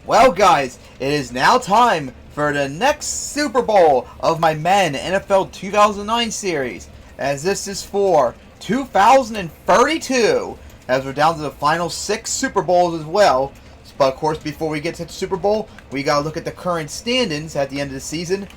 Well, guys, it is now time for the next Super Bowl of my Madden NFL 2009 series, as this is for 2032, as we're down to the final 6 Super Bowls as well. But of course, before we get to the Super Bowl, we gotta look at the current standings at the end of the season.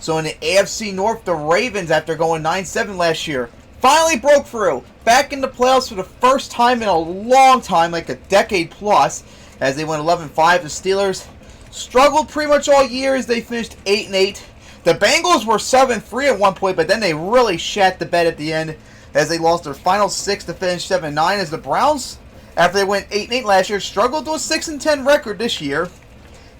So in the AFC North, the Ravens, after going 9-7 last year, finally broke through, back in the playoffs for the first time in a long time, like a decade plus, as they went 11-5. The Steelers struggled pretty much all year as they finished 8-8. The Bengals were 7-3 at one point, but then they really shat the bed at the end as they lost their final 6 to finish 7-9. As the Browns, after they went 8-8 last year, struggled to a 6-10 record this year.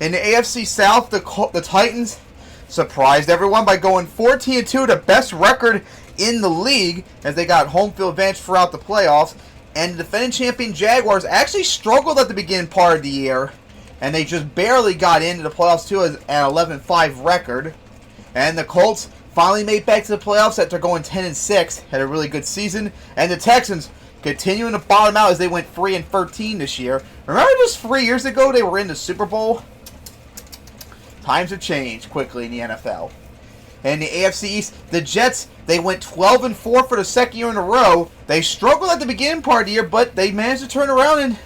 In the AFC South, the Titans surprised everyone by going 14-2, the best record in the league, as they got home field advantage throughout the playoffs. And the defending champion Jaguars actually struggled at the beginning part of the year, and they just barely got into the playoffs too, as an 11-5 record. And the Colts finally made back to the playoffs after going 10-6, had a really good season. And the Texans continuing to bottom out as they went 3-13 this year. Remember just 3 years ago they were in the Super Bowl? Times have changed quickly in the NFL. And the AFC East, the Jets, they went 12-4 for the second year in a row. They struggled at the beginning part of the year, but they managed to turn around and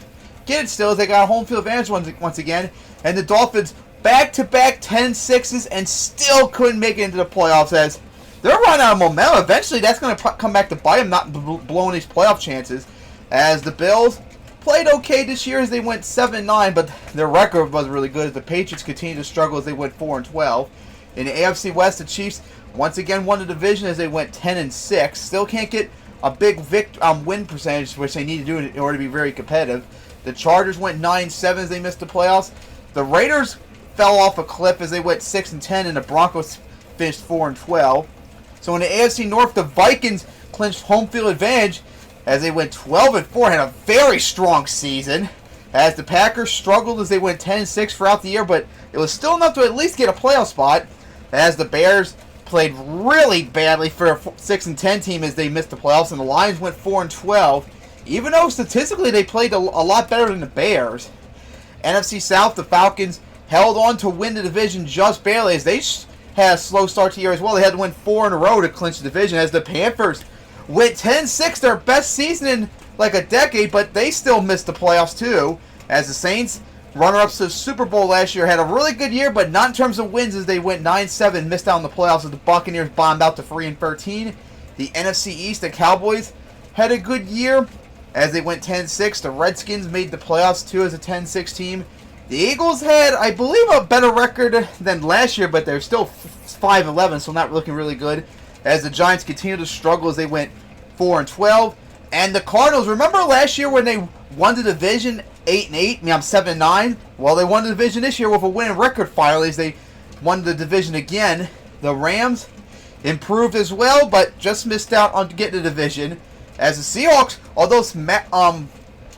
get it still, as they got home field advantage once again. And the Dolphins, back-to-back 10-6s, and still couldn't make it into the playoffs, as they're running out of momentum. Eventually, that's going to come back to bite them, not blowing these playoff chances. As the Bills played okay this year as they went 7-9, but their record wasn't really good, as the Patriots continued to struggle as they went 4-12. In the AFC West, the Chiefs once again won the division as they went 10-6. Still can't get a big win percentage, which they need to do in order to be very competitive. The Chargers went 9-7 as they missed the playoffs. The Raiders fell off a cliff as they went 6-10, and the Broncos finished 4-12. So in the AFC North, the Vikings clinched home field advantage as they went 12-4, had a very strong season. As the Packers struggled as they went 10-6 throughout the year, but it was still enough to at least get a playoff spot. As the Bears played really badly for a 6-10 team as they missed the playoffs, and the Lions went 4-12, even though statistically they played a lot better than the Bears. NFC South, the Falcons held on to win the division just barely, as they had a slow start to the year as well. They had to win 4 in a row to clinch the division, as the Panthers went 10-6, their best season in like a decade, but they still missed the playoffs too. As the Saints, runner-ups to the Super Bowl last year, had a really good year, but not in terms of wins, as they went 9-7, missed out on the playoffs as the Buccaneers bombed out to 3-13. The NFC East, the Cowboys had a good year as they went 10-6. The Redskins made the playoffs too as a 10-6 team. The Eagles had, I believe, a better record than last year, but they're still 5-11, so not looking really good. As the Giants continue to struggle as they went 4-12. And the Cardinals, remember last year when they won the division 8-8? 7-9? Well, they won the division this year with a winning record finally as they won the division again. The Rams improved as well, but just missed out on getting the division. As the Seahawks, although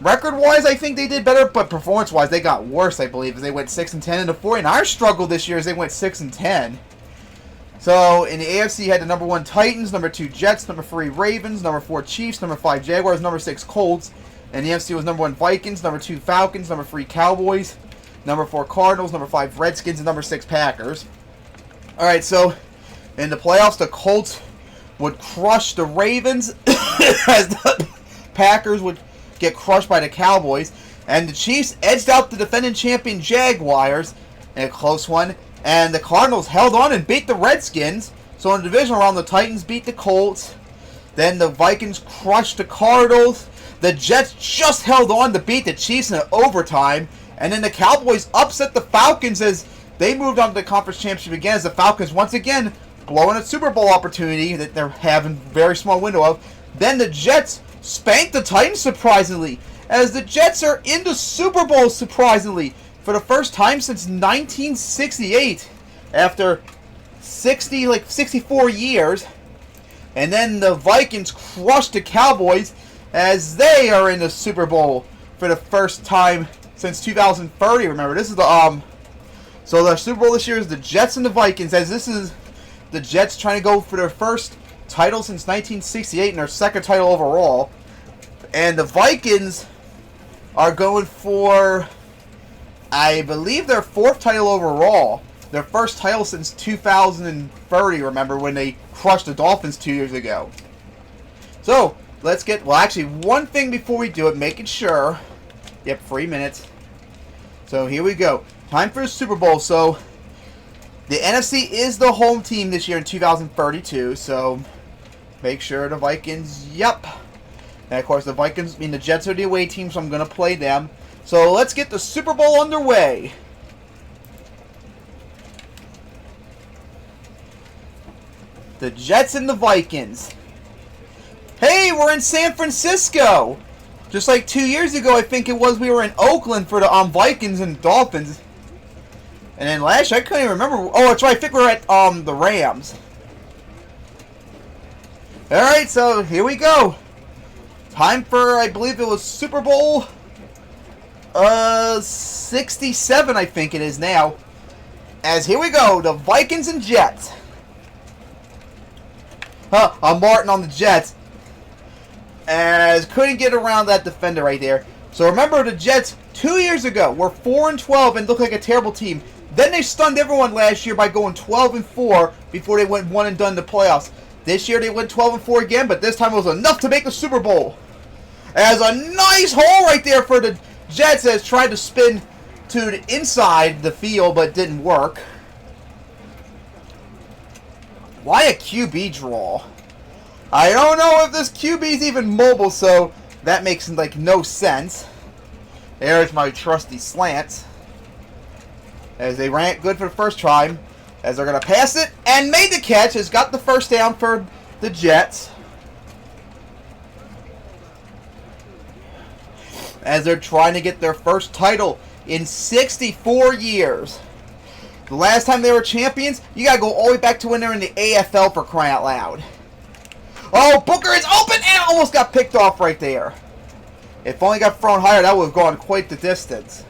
record-wise I think they did better, but performance-wise they got worse, I believe, as they went 6-10. And the 49ers struggled this year as they went 6-10. So, in the AFC, you had the number 1 Titans, number 2 Jets, number 3 Ravens, number 4 Chiefs, number 5 Jaguars, number 6 Colts. And the NFC was number 1 Vikings, number 2 Falcons, number 3 Cowboys, number 4 Cardinals, number 5 Redskins, and number 6 Packers. Alright, so, in the playoffs, the Colts would crush the Ravens, as the Packers would get crushed by the Cowboys. And the Chiefs edged out the defending champion Jaguars in a close one. And the Cardinals held on and beat the Redskins. So in the divisional round, the Titans beat the Colts. Then the Vikings crushed the Cardinals. The Jets just held on to beat the Chiefs in overtime. And then the Cowboys upset the Falcons as they moved on to the conference championship again. As the Falcons once again blowing a Super Bowl opportunity that they're having a very small window of. Then the Jets spanked the Titans surprisingly, as the Jets are in the Super Bowl surprisingly, for the first time since 1968, after 64 years. And then the Vikings crushed the Cowboys as they are in the Super Bowl for the first time since 2030. Remember, this is the so the Super Bowl this year is the Jets and the Vikings, as this is the Jets trying to go for their first title since 1968 and their second title overall. And the Vikings are going for, I believe their 4th title overall. Their first title since 2030, remember, when they crushed the Dolphins 2 years ago. So, let's get... Well, actually, one thing before we do it, making sure... Yep, 3 minutes. So, here we go. Time for the Super Bowl. So, the NFC is the home team this year in 2032. So, make sure the Vikings... Yep. And, of course, the Vikings... I mean, the Jets are the away team, so I'm going to play them. So, let's get the Super Bowl underway. The Jets and the Vikings. Hey, we're in San Francisco! Just like 2 years ago, I think it was, we were in Oakland for the Vikings and Dolphins. And then last year, I couldn't even remember. Oh, that's right, I think we were at the Rams. Alright, so here we go. Time for, I believe it was Super Bowl 67, I think it is now. As here we go, the Vikings and Jets. I'm Martin on the Jets. As couldn't get around that defender right there. So remember, the Jets 2 years ago were 4-12 and looked like a terrible team. Then they stunned everyone last year by going 12-4 before they went one and done in the playoffs. This year they went 12-4 again, but this time it was enough to make the Super Bowl. As a nice hole right there for the Jets, as tried to spin to the inside the field, but didn't work. Why a QB draw? I don't know if this QB is even mobile, so that makes like no sense. There's my trusty slants. As they ran it good for the first time. As they're going to pass it and made the catch. Has got the first down for the Jets. As they're trying to get their first title in 64 years. The last time they were champions, you gotta go all the way back to when they were in the AFL, for crying out loud. Oh, Booker is open and almost got picked off right there. If only got thrown higher, that would have gone quite the distance.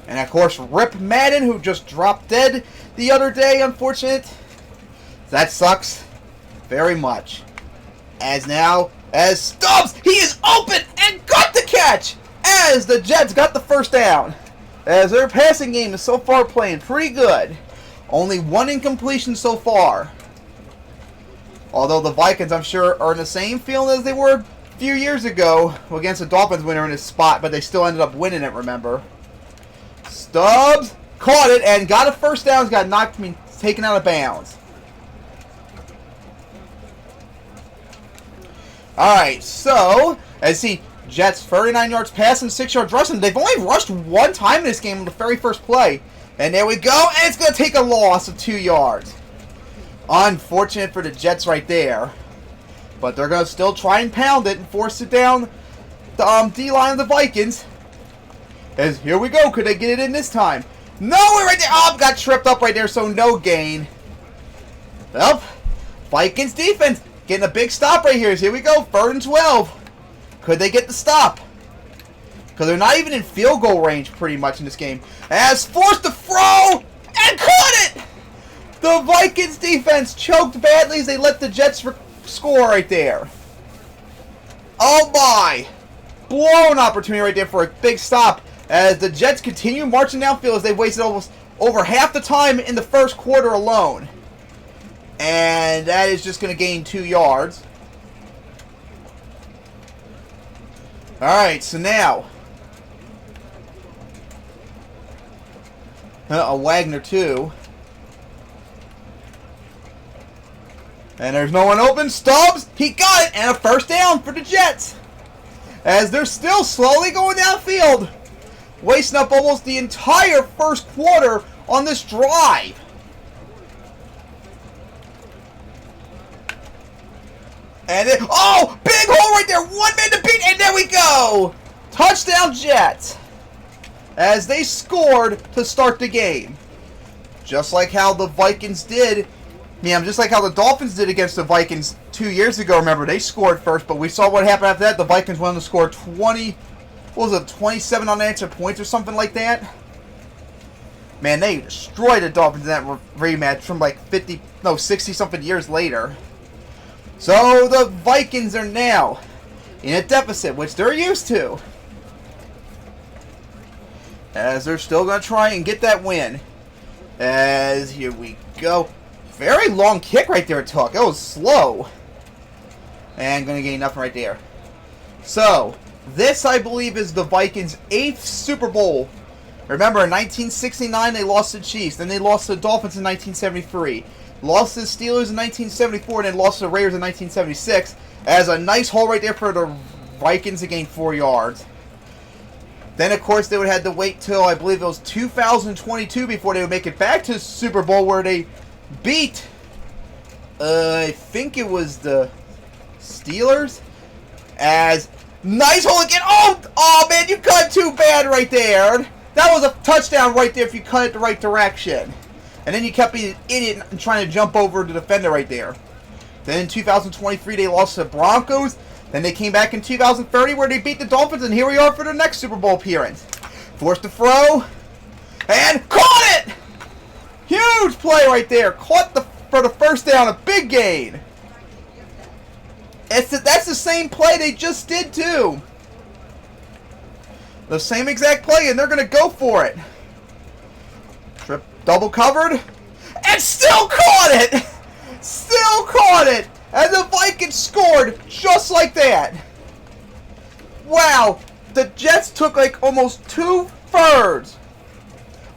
And of course, Rip Madden, who just dropped dead the other day, unfortunate. That sucks very much. As Stubbs, he is open and got the catch! As the Jets got the first down. As their passing game is so far playing pretty good. Only one incompletion so far. Although the Vikings, I'm sure, are in the same feeling as they were a few years ago against the Dolphins when they were in this spot, but they still ended up winning it, remember. Stubbs caught it and got a first down. Got taken out of bounds. Alright, so, as you see, Jets 39 yards passing, 6 yards rushing. They've only rushed one time in this game on the very first play. And there we go, and it's going to take a loss of 2 yards. Unfortunate for the Jets right there. But they're going to still try and pound it and force it down the D-line of the Vikings. As here we go, could they get it in this time? No, right there. Oh, got tripped up right there, so no gain. Well, Vikings defense getting a big stop right here. Here we go, 3rd and 12. Could they get the stop? Because they're not even in field goal range pretty much in this game. As forced to throw and caught it! The Vikings defense choked badly as they let the Jets score right there. Oh my! Blown opportunity right there for a big stop as the Jets continue marching downfield as they wasted almost over half the time in the first quarter alone. And that is just going to gain 2 yards. Alright, so now a Wagner 2. And there's no one open. Stubbs, he got it, and a first down for the Jets. As they're still slowly going downfield. Wasting up almost the entire first quarter on this drive. And then, oh, big hole right there. 1 man to beat, and there we go. Touchdown Jets. As they scored to start the game. Just like how the Vikings did. Just like how the Dolphins did against the Vikings 2 years ago. Remember, they scored first, but we saw what happened after that. The Vikings went on to score 27 unanswered points or something like that. Man, they destroyed the Dolphins in that rematch from like 60-something years later. So the Vikings are now in a deficit, which they're used to. as they're still going to try and get that win. As here we go. Very long kick right there it took. It was slow. And going to gain nothing right there. So, this I believe is the Vikings' 8th Super Bowl. Remember, in 1969 they lost to the Chiefs. Then they lost to the Dolphins in 1973. Lost to the Steelers in 1974. And then lost to the Raiders in 1976. As a nice hole right there for the Vikings to gain 4 yards. Then, of course, they would have to wait till, I believe it was 2022 before they would make it back to the Super Bowl where they beat, I think it was the Steelers. As, nice hole again. Oh, man, you cut too bad right there. That was a touchdown right there if you cut it the right direction. And then you kept being an idiot and trying to jump over the defender right there. Then in 2023, they lost to the Broncos. Then they came back in 2030 where they beat the Dolphins, and here we are for the next Super Bowl appearance. Forced to throw, and caught it! Huge play right there. Caught for the first down, a big gain. That's the same play they just did too. The same exact play, and they're going to go for it. Trip double covered, and still caught it! Still caught it! And the Vikings scored just like that. Wow. The Jets took like almost 2/3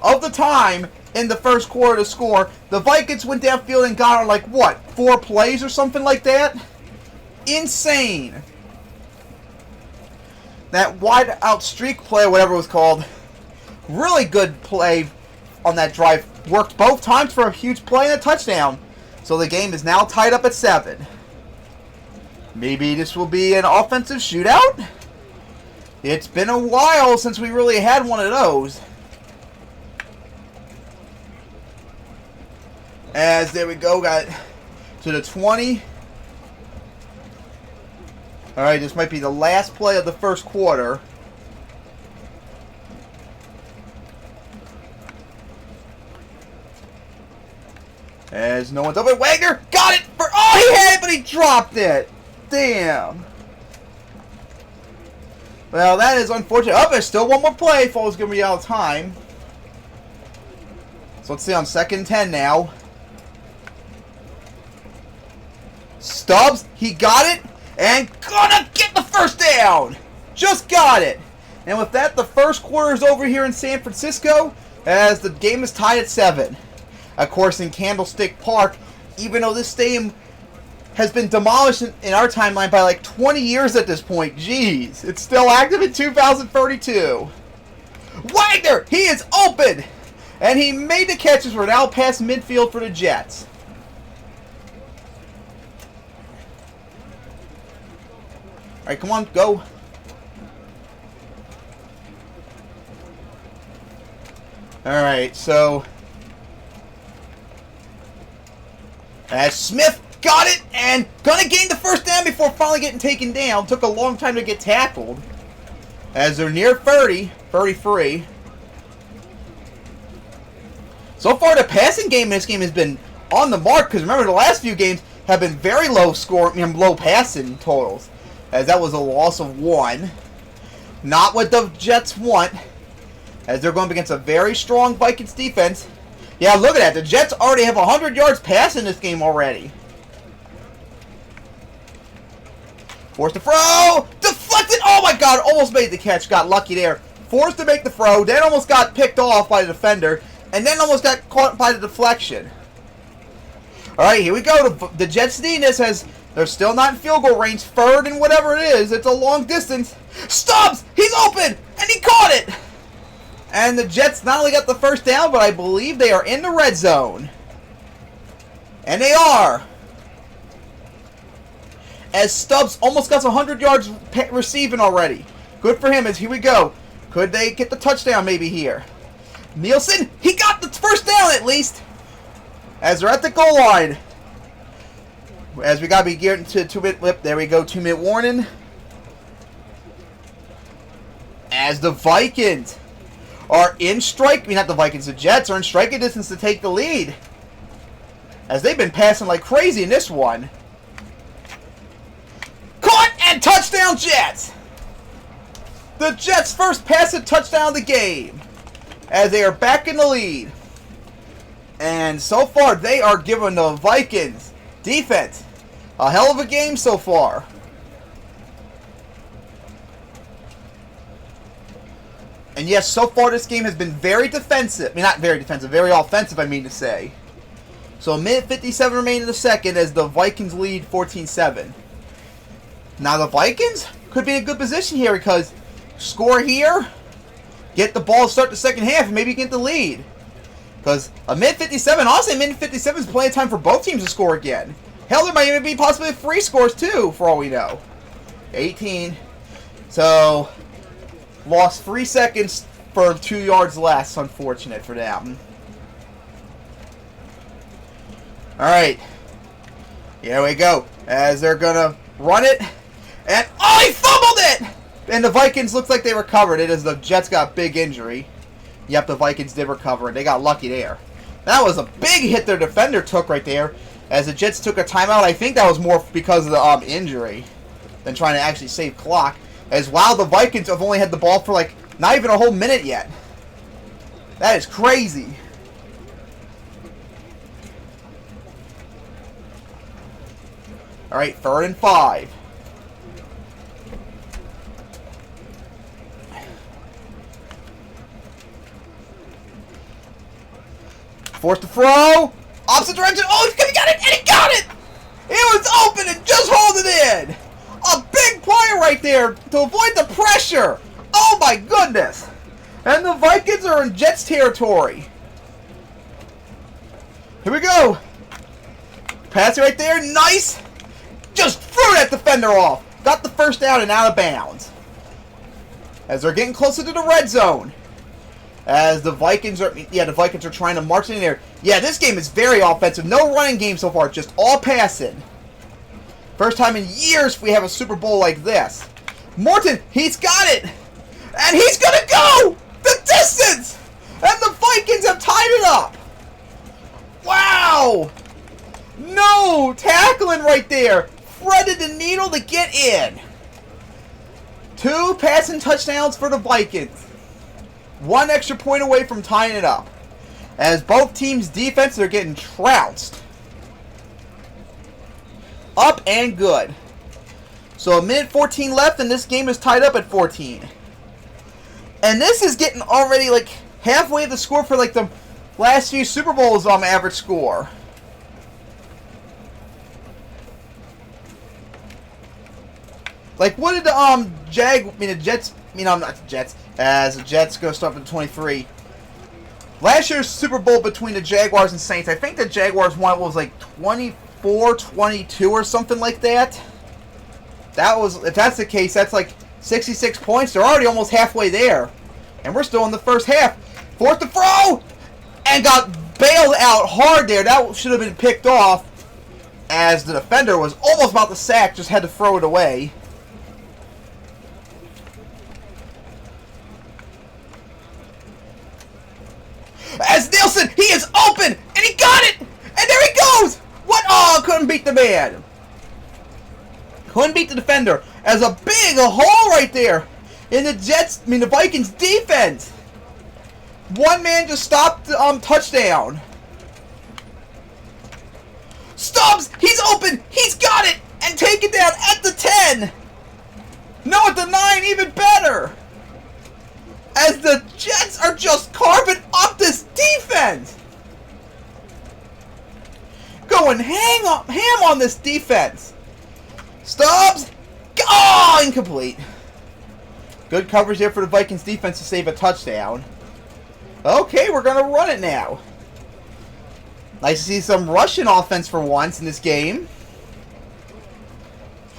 of the time in the first quarter to score. The Vikings went downfield and got on like, what, 4 plays or something like that? Insane. That wide out streak play, or whatever it was called, really good play on that drive. Worked both times for a huge play and a touchdown. So the game is now tied up at 7. Maybe this will be an offensive shootout? It's been a while since we really had one of those. As there we go, got to the 20. Alright, this might be the last play of the first quarter. As no one's open. Wagner got it for. Oh, he had it, but he dropped it. Damn. Well, that is unfortunate. Oh, there's still one more play. If I was going to be out of time. So let's see on 2nd and 10 now. Stubbs, he got it. And gonna get the first down. Just got it. And with that, the first quarter is over here in San Francisco. As the game is tied at 7. Of course, in Candlestick Park, even though this stadium has been demolished in our timeline by like 20 years at this point. Jeez. It's still active in 2032. Wagner, he is open. And he made the catches. We're now past midfield for the Jets. Alright, come on, go. Alright, so as Smith got it and gonna gain the first down before finally getting taken down. Took a long time to get tackled. As they're near 30, 33. So far, the passing game in this game has been on the mark. Because remember, the last few games have been very low low passing totals. As that was a loss of 1. Not what the Jets want. As they're going up against a very strong Vikings defense. Yeah, look at that. The Jets already have 100 yards passing this game already. Forced to throw. Deflected. Oh my god. Almost made the catch. Got lucky there. Forced to make the throw. Then almost got picked off by the defender. And then almost got caught by the deflection. Alright, here we go. The Jets need this as they're still not in field goal range. 3rd and whatever it is. It's a long distance. Stubbs! He's open! And he caught it! And the Jets not only got the first down, but I believe they are in the red zone. And they are. As Stubbs almost got 100 yards receiving already. Good for him as here we go. Could they get the touchdown maybe here? Nielsen, he got the first down at least. As they're at the goal line. As we got to be getting to 2-minute lip. There we go, 2-minute warning. As the Vikings are in strike. I mean, not the Vikings, the Jets are in striking distance to take the lead. As they've been passing like crazy in this one. Caught and touchdown Jets! The Jets' first passing touchdown of the game. as they are back in the lead. And so far, they are giving the Vikings defense a hell of a game so far. And yes, so far this game has been very defensive. I mean, not very defensive, very offensive, I mean to say. So a minute 57 remaining in the second as the Vikings lead 14-7. Now the Vikings could be in a good position here because score here, get the ball to start the second half, and maybe get the lead. Because a minute 57, honestly, a minute 57 is plenty of time for both teams to score again. Hell, there might even be possibly free scores too, for all we know. 18. So, lost 3 seconds for 2 yards less. Unfortunate for them. Alright. Here we go. As they're going to run it. And, oh, he fumbled it! And the Vikings looks like they recovered it as the Jets got a big injury. Yep, the Vikings did recover, and they got lucky there. That was a big hit their defender took right there, as the Jets took a timeout. I think that was more because of the injury than trying to actually save clock. As wow, the Vikings have only had the ball for like not even a whole minute yet. That is crazy. All right, 3rd and 5. Forced to throw. Opposite direction. Oh, he got it, and he got it! It was open and just hold it in. A big play right there to avoid the pressure. Oh my goodness. And the Vikings are in Jets territory. Here we go. Pass it right there. Nice. Just threw that defender off. Got the first down and out of bounds. As they're getting closer to the red zone. As the Vikings are, the Vikings are trying to march in there. Yeah, this game is very offensive. No running game so far, just all passing. First time in years we have a Super Bowl like this. Morton, he's got it! And he's gonna go! The distance! And the Vikings have tied it up! Wow! No! Tackling right there! Threaded the needle to get in. 2 passing touchdowns for the Vikings. 1 extra point away from tying it up. As both teams' defenses are getting trounced. Up and good. So a minute 14 left and this game is tied up at 14. And this is getting already like halfway the score for like the last few Super Bowls average score. Like what did the Jets, not the Jets, as the Jets go start with 23. Last year's Super Bowl between the Jaguars and Saints, I think the Jaguars won, was like 24-22 or something like that. That was, if that's the case, that's like 66 points. They're already almost halfway there. And we're still in the first half. Fourth to throw! And got bailed out hard there. That should have been picked off as the defender was almost about to sack, just had to throw it away. As Nielsen, he is open, and he got it! And there he goes! What? Oh, couldn't beat the man. Couldn't beat the defender. As a big hole right there in the Vikings defense. One man just stopped the touchdown. Stubbs, he's open, he's got it, and take it down at the 10. No, at the 9, even better. As the Jets are just carving up this defense. Going ham on this defense. Stubbs. Oh, incomplete. Good coverage there for the Vikings defense to save a touchdown. Okay, we're going to run it now. Nice to see some rushing offense for once in this game.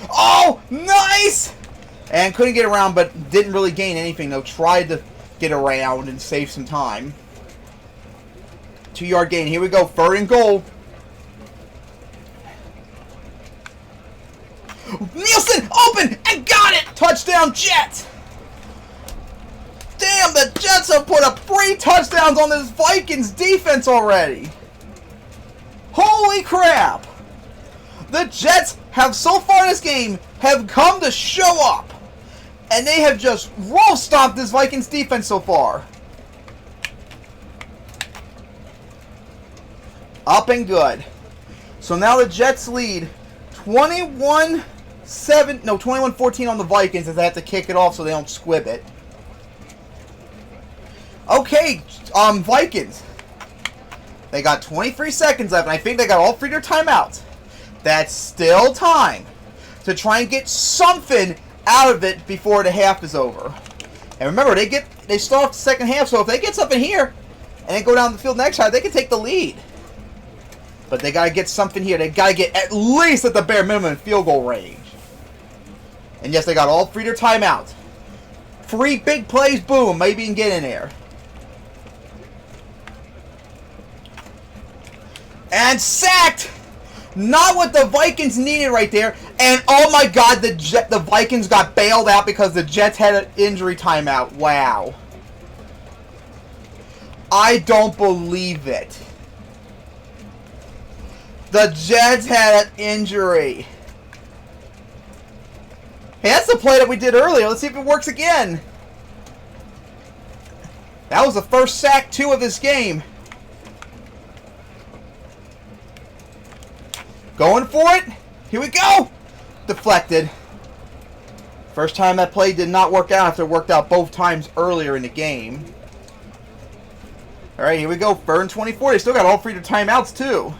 Oh, nice! And couldn't get around, but didn't really gain anything, though. Tried to get around and save some time. 2-yard gain. Here we go. 3rd and goal. Nielsen, open, and got it! Touchdown, Jets! Damn, the Jets have put up 3 touchdowns on this Vikings defense already. Holy crap! The Jets have, so far in this game, have come to show up. And they have just roll stomped this Vikings defense so far. Up and good. So now the Jets lead 21-14 on the Vikings as they have to kick it off so they don't squib it. Okay, Vikings. They got 23 seconds left, and I think they got all 3 of their timeouts. That's still time to try and get something out of it before the half is over. And remember, they start off the second half, so if they get something here and then go down the field next time, they can take the lead. But they got to get something here. They got to get at least at the bare minimum field goal range. And yes, they got all 3 of their timeouts. 3 big plays, boom, maybe you can get in there. And sacked! Not what the Vikings needed right there. And oh my god, the Vikings got bailed out because the Jets had an injury timeout. Wow. I don't believe it. The Jets had an injury. Hey, that's the play that we did earlier. Let's see if it works again. That was the first sack, 2 of this game. Going for it. Here we go. Deflected. First time that play did not work out after it worked out both times earlier in the game. Alright, here we go. 3rd and 24. They still got all 3 of their timeouts, too.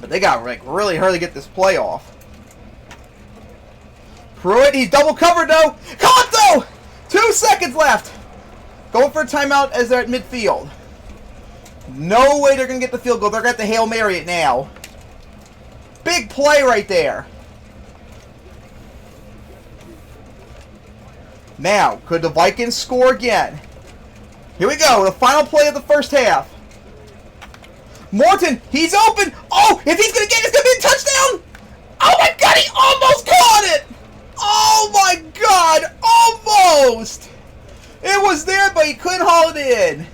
But they got like really hurry to get this play off. Pruitt, he's double covered, though. Caught, though! 2 seconds left. Going for a timeout as they're at midfield. No way they're going to get the field goal. They're going to have to Hail Mary it now. Big play right there. Now, could the Vikings score again? Here we go. The final play of the first half. Morton, he's open. Oh, if he's going to get it, it's going to be a touchdown. Oh my god, he almost caught it. Oh my god, almost. It was there, but he couldn't haul it in.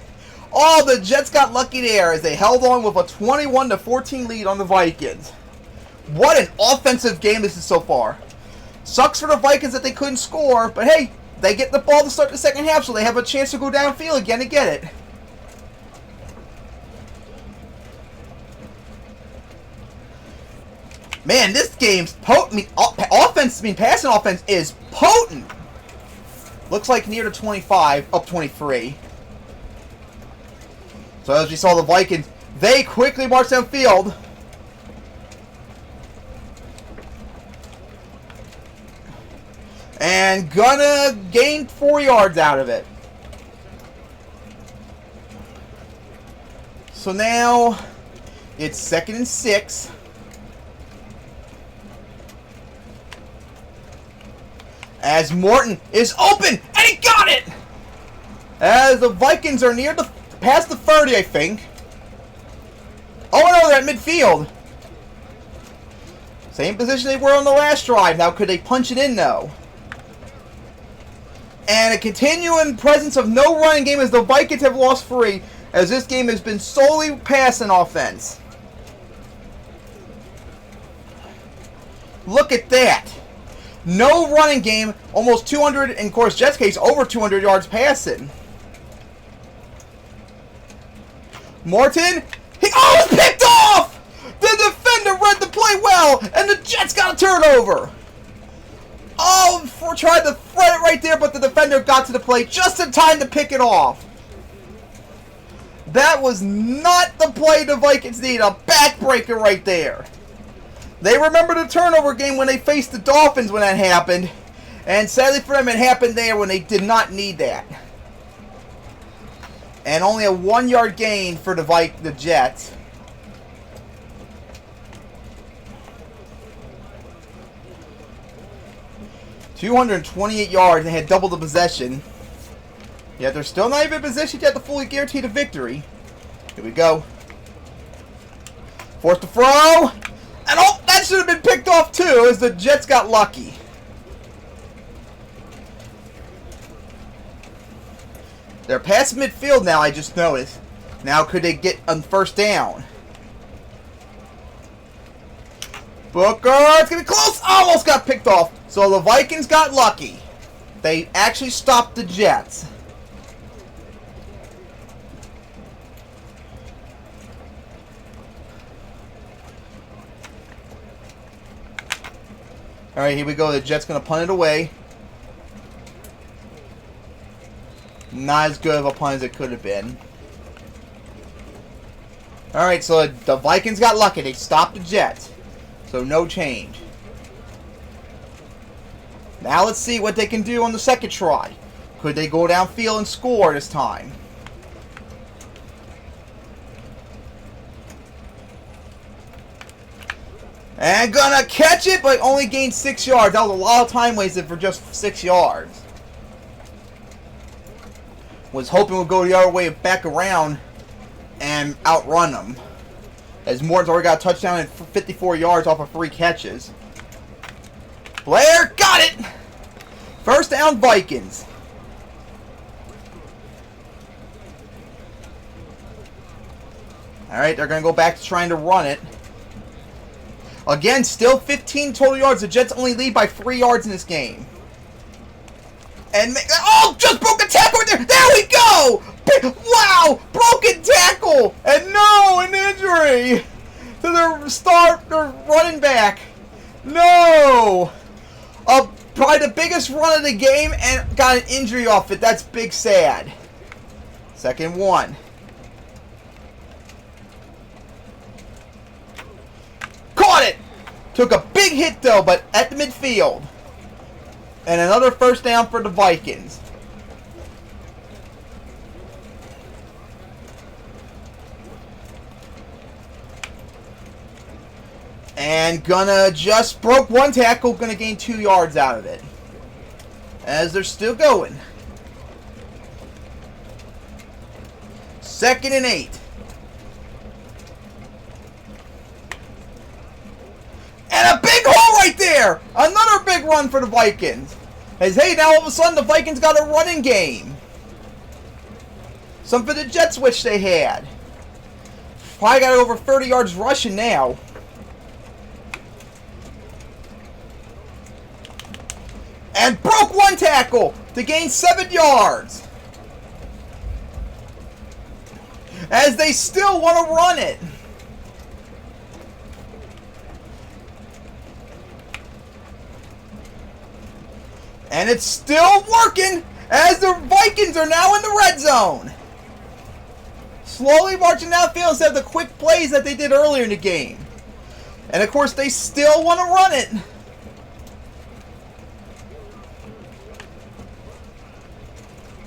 Oh, the Jets got lucky there as they held on with a 21-14 lead on the Vikings. What an offensive game this is so far. Sucks for the Vikings that they couldn't score, but hey, they get the ball to start the second half, so they have a chance to go downfield again and get it. Man, this game's potent. Passing offense is potent. Looks like near to 25, up 23. So as we saw the Vikings, they quickly march downfield. And gonna gain 4 yards out of it. So now it's 2nd and 6. As Morton is open, and he got it! As the Vikings are near the past the 30, I think. Oh no, they're at midfield. Same position they were on the last drive. Now could they punch it in though? And a continuing presence of no running game as the Vikings have lost 3, as this game has been solely passing offense. Look at that. No running game, almost 200, and of course Jets case over 200 yards passing. Morton, it's picked off! The defender read the play well, and the Jets got a turnover. Oh, tried to thread it right there, but the defender got to the play just in time to pick it off. That was not the play the Vikings need. A backbreaker right there. They remember the turnover game when they faced the Dolphins when that happened. And sadly for them, it happened there when they did not need that. And only a 1-yard gain for the Jets. $228 yards, and they had double the possession. Yet they're still not even in position yet to fully guarantee the victory. Here we go. Forced to throw. And oh, that should have been picked off too, as the Jets got lucky. They're past midfield now, I just noticed. Now could they get on first down? Booker, it's going to be close. Almost got picked off. So the Vikings got lucky. They actually stopped the Jets. Alright, here we go. The Jets going to punt it away. Not as good of a punt as it could have been. Alright, so the Vikings got lucky. They stopped the Jets. So no change. Now let's see what they can do on the second try. Could they go downfield and score this time? And gonna catch it, but only gained 6 yards. That was a lot of time wasted for just 6 yards. Was hoping we'd go the other way back around and outrun them. As Morton's already got a touchdown and 54 yards off of 3 catches. Blair got it! First down, Vikings. Alright, they're going to go back to trying to run it. Again, still 15 total yards. The Jets only lead by 3 yards in this game. And oh, just broke a tackle right there. There we go. Wow, broken tackle. And no, an injury to their running back. No. Probably the biggest run of the game and got an injury off it. That's big sad. Second one. Caught it. Took a big hit though, but at the midfield. And another first down for the Vikings. And gonna just broke one tackle, gonna gain 2 yards out of it. As they're still going. 2nd and 8. And a big hole right there! Another big run for the Vikings. As hey, now all of a sudden the Vikings got a running game. Something the Jets wish they had. Probably got over 30 yards rushing now. And broke one tackle to gain 7 yards. As they still want to run it. And it's still working as the Vikings are now in the red zone. Slowly marching downfield instead of the quick plays that they did earlier in the game. And of course they still want to run it.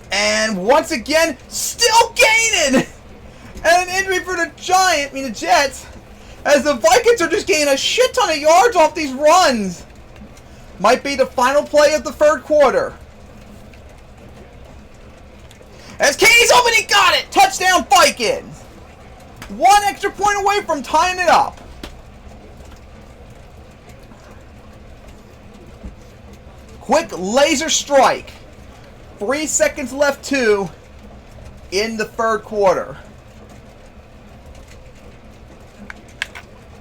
And once again, still gaining! And an injury for the Jets. As the Vikings are just gaining a shit ton of yards off these runs. Might be the final play of the third quarter. As Katie's open, he got it! Touchdown Vikings! 1 extra point away from tying it up. Quick laser strike. 3 seconds left to in the third quarter.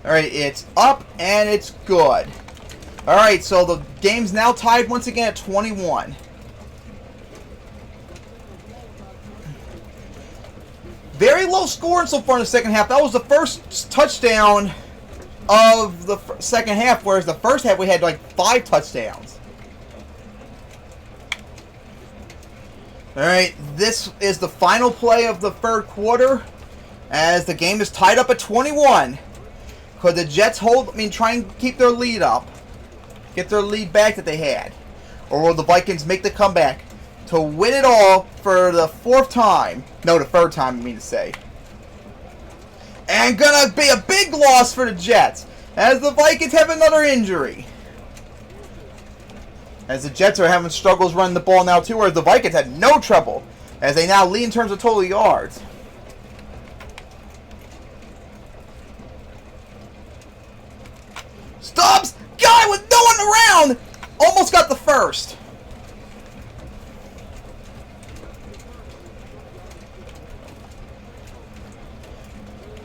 Alright, it's up and it's good. Alright, so the game's now tied once again at 21. Very low scoring so far in the second half. That was the first touchdown of the second half, whereas the first half we had like 5 touchdowns. Alright, this is the final play of the third quarter as the game is tied up at 21. Could the Jets try and keep their lead up? Get their lead back that they had? Or will the Vikings make the comeback to win it all for the 4th time? No, the 3rd time, I mean to say. And gonna be a big loss for the Jets as the Vikings have another injury. As the Jets are having struggles running the ball now too, whereas the Vikings had no trouble as they now lead in terms of total yards. Stubbs! Guy with no one around! Almost got the first.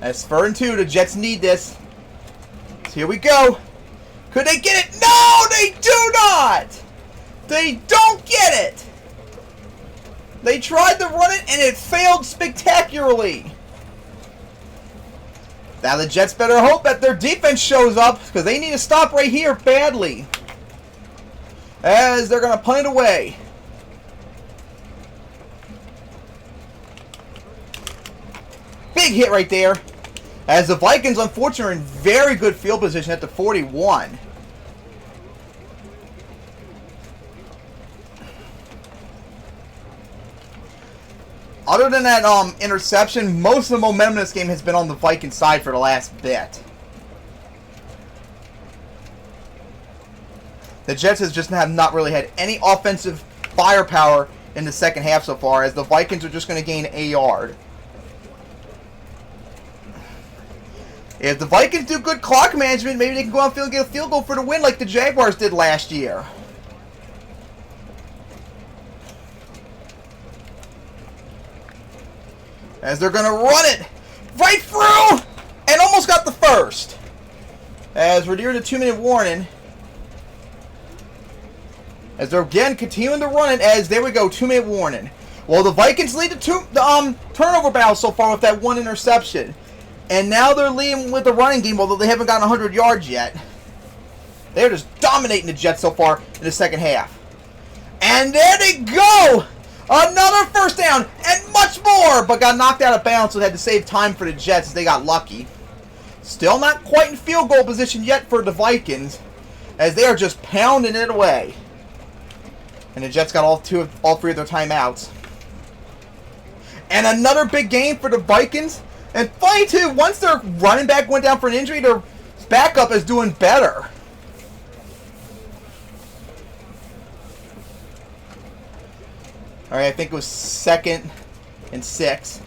As 3rd and 2, the Jets need this. So here we go. Could they get it? No, they do not! They don't get it! They tried to run it and it failed spectacularly. Now the Jets better hope that their defense shows up because they need to stop right here badly. as they're going to punt it away. Big hit right there, as the Vikings, unfortunately, are in very good field position at the 41. Other than that interception, most of the momentum in this game has been on the Vikings side for the last bit. The Jets have just not really had any offensive firepower in the second half so far, as the Vikings are just going to gain a yard. If the Vikings do good clock management, maybe they can go out and get a field goal for the win like the Jaguars did last year. As they're going to run it right through and almost got the first. As we're near the 2-minute warning. As they're again continuing to run it, as there we go, 2-minute warning. Well, the Vikings lead the turnover battle so far with that one interception. And now they're leading with the running game, although they haven't gotten 100 yards yet. They're just dominating the Jets so far in the second half. And there they go! Another first down, and much more, but got knocked out of bounds, so they had to save time for the Jets as they got lucky. Still not quite in field goal position yet for the Vikings, as they are just pounding it away. And the Jets got all three of their timeouts. And another big game for the Vikings. And funny too, once their running back went down for an injury, their backup is doing better. Alright, I think it was 2nd and 6. Here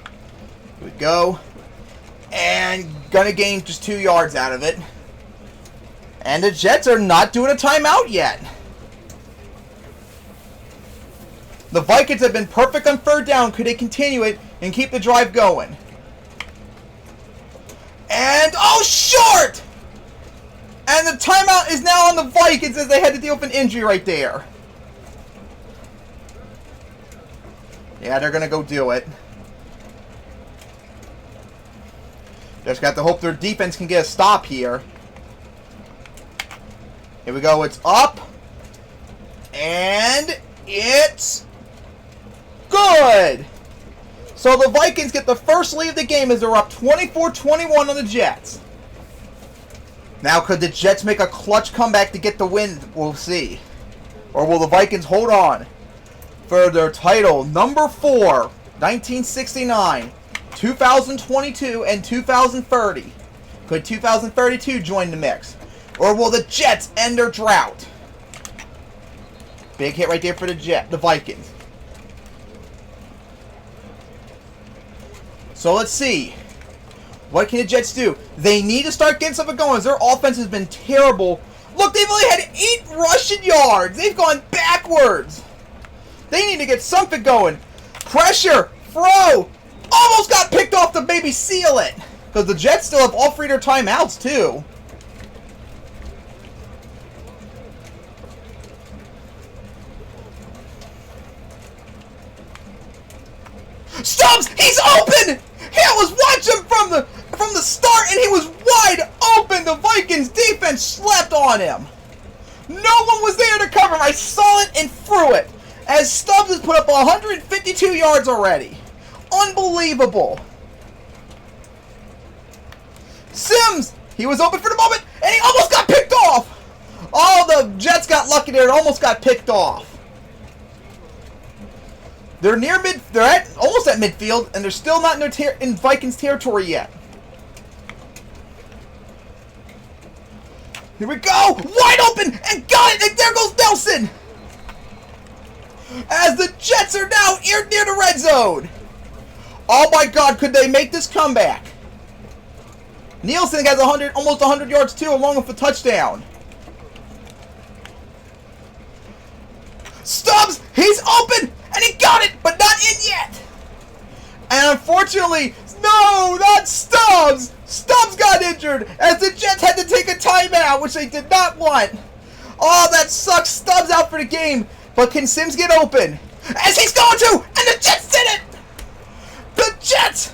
we go. And gonna gain just 2 yards out of it. And the Jets are not doing a timeout yet. The Vikings have been perfect on 3rd down. Could they continue it and keep the drive going? And, oh, short! And the timeout is now on the Vikings as they had to deal with an injury right there. Yeah, they're going to go do it. Just got to hope their defense can get a stop here. Here we go. It's up. And it's good. So the Vikings get the first lead of the game as they're up 24-21 on the Jets. Now, could the Jets make a clutch comeback to get the win? We'll see. Or will the Vikings hold on for their title number 4, 1969, 2022, and 2030? Could 2032 join the mix? Or will the Jets end their drought? Big hit right there for the Vikings. So let's see. What can the Jets do? They need to start getting something going. Their offense has been terrible. Look, they've only had 8 rushing yards. They've gone backwards. They need to get something going. Pressure. Throw. Almost got picked off to maybe seal it. Because the Jets still have all 3 of their timeouts, too. Stubbs! He's open! I was watching from the start, and he was wide open. The Vikings defense slept on him. No one was there to cover him. I saw it and threw it. As Stubbs has put up 152 yards already. Unbelievable. Sims! He was open for the moment, and he almost got picked off. Oh, the Jets got lucky there. It almost got picked off. They're near they're almost at midfield, and they're still not in Vikings territory yet. Here we go! Wide open! And got it! And there goes Nelson! As the Jets are now near the red zone. Oh my God, could they make this comeback? Nielsen has almost 100 yards too, along with a touchdown. Stubbs! He's open! And he got it, but not in yet. And unfortunately, no, not Stubbs. Stubbs got injured as the Jets had to take a timeout, which they did not want. Oh, that sucks. Stubbs out for the game. But can Sims get open? As he's going to, and the Jets did it. The Jets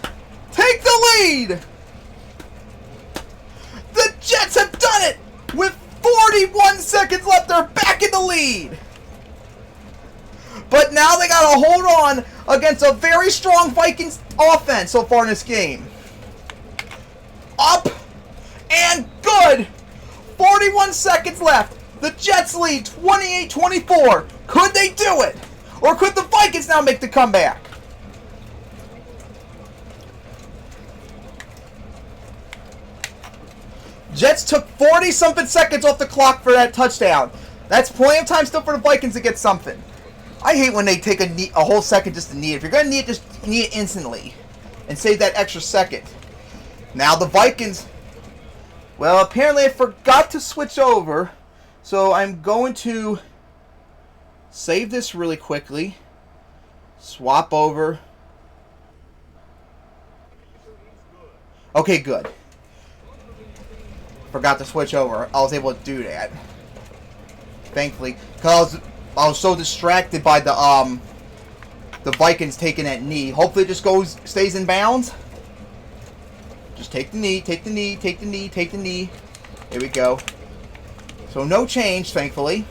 take the lead. The Jets have done it with 41 seconds left. They're back in the lead. now they got to hold on against a very strong Vikings offense so far in this game. Up and good. 41 seconds left. The Jets lead 28-24. Could they do it? Or could the Vikings now make the comeback? Jets took 40-something seconds off the clock for that touchdown. That's plenty of time still for the Vikings to get something. I hate when they take a whole second just to knee it. If you're going to knee it, just knee it instantly. And save that extra second. Now the Vikings... Well, apparently I forgot to switch over. So I'm going to save this really quickly. Swap over. Okay, good. Forgot to switch over. I was able to do that. Thankfully. Because I was so distracted by the Vikings taking that knee. Hopefully it just stays in bounds. Just take the knee, take the knee, take the knee, take the knee. Here we go. So no change, thankfully.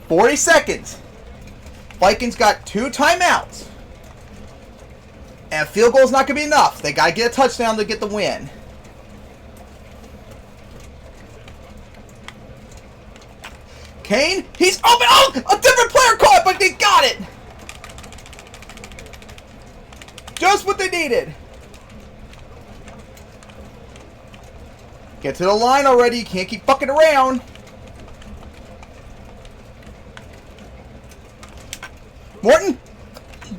40 seconds. Vikings got 2 timeouts. And a field goal is not going to be enough. They got to get a touchdown to get the win. Kane, he's open. Oh, a different player caught, but they got it. Just what they needed. Get to the line already. You can't keep fucking around. Morton,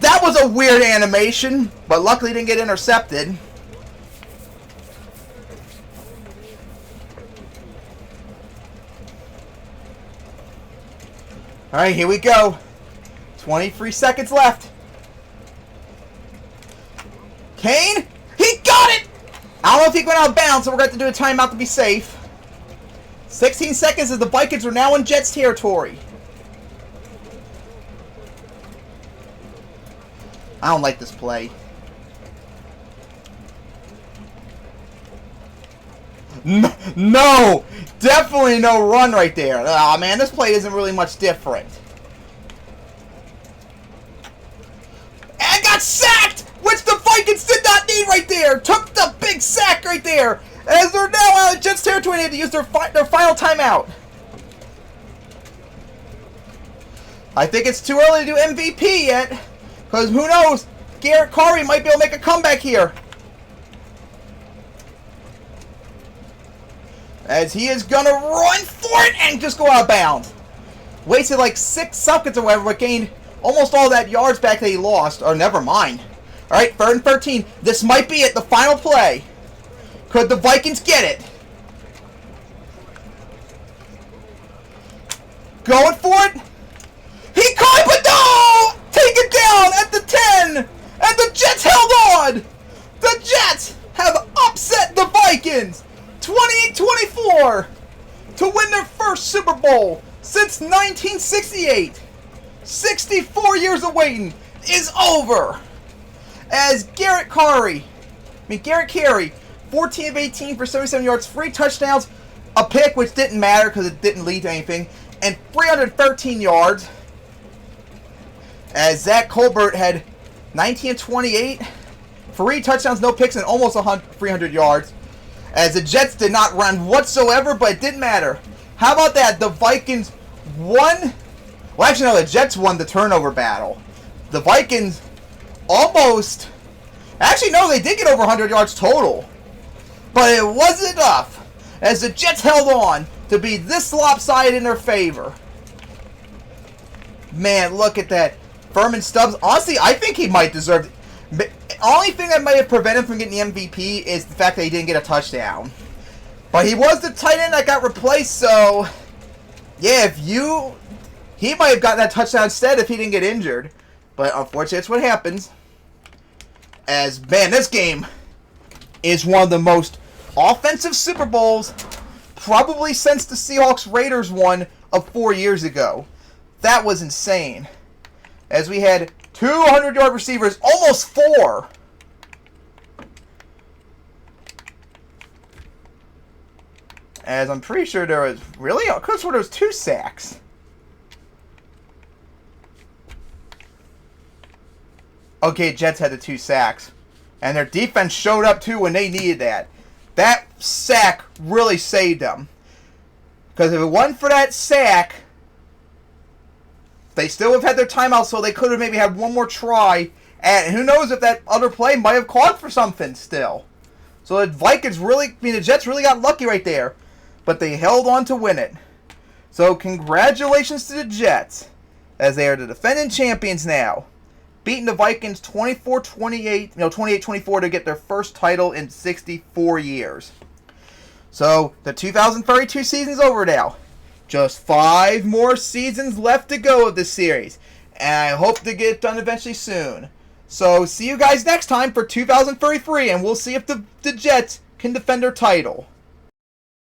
that was a weird animation, but luckily didn't get intercepted. Alright, here we go. 23 seconds left. Kane? He got it! I don't know if he went out of bounds, so we're going to have to do a timeout to be safe. 16 seconds as the Vikings are now in Jets territory. I don't like this play. No! Definitely no run right there. Aw, man, this play isn't really much different. And got sacked! Which the Vikings did not need right there! Took the big sack right there! As they're now out of Jets territory, they had to use their final timeout. I think it's too early to do MVP yet. Because who knows? Garrett Carey might be able to make a comeback here. As he is going to run for it and just go out of bounds. Wasted like 6 seconds or whatever, but gained almost all that yards back that he lost. Or never mind. Alright, 3rd and 13. This might be it, the final play. Could the Vikings get it? Going for it. He caught it, but no! Take it down at the 10. And the Jets held on. The Jets have upset the Vikings. 28-24 to win their first Super Bowl since 1968. 64 years of waiting is over. As Garrett Carey, 14 of 18 for 77 yards, 3 touchdowns, a pick which didn't matter because it didn't lead to anything, and 313 yards. As Zach Colbert had 19 of 28, 3 touchdowns, no picks, and almost 300 yards. As the Jets did not run whatsoever, but it didn't matter. How about that? The Vikings won. Well, actually, no, the Jets won the turnover battle. The Vikings almost. Actually, no, they did get over 100 yards total. But it wasn't enough. As the Jets held on to be this lopsided in their favor. Man, look at that. Furman Stubbs. Honestly, I think he might deserve. The only thing that might have prevented him from getting the MVP is the fact that he didn't get a touchdown. But he was the tight end that got replaced, so yeah, he might have gotten that touchdown instead if he didn't get injured. But unfortunately, that's what happens. As, man, this game is one of the most offensive Super Bowls probably since the Seahawks-Raiders one of 4 years ago. That was insane. As we had 200-yard receivers, almost 4. As I'm pretty sure there was... Really? I could have sworn there was 2 sacks. Okay, Jets had the 2 sacks. And their defense showed up too when they needed that. That sack really saved them. Because if it wasn't for that sack, they still would have had their timeout, so they could have maybe had one more try. And who knows if that other play might have caught for something still. So the Vikings really, the Jets really got lucky right there. But they held on to win it. So congratulations to the Jets, as they are the defending champions now, beating the Vikings 28-24 to get their first title in 64 years. So the 2032 season's over now. Just 5 more seasons left to go of this series, and I hope to get it done eventually soon. So see you guys next time for 2033, and we'll see if the Jets can defend their title.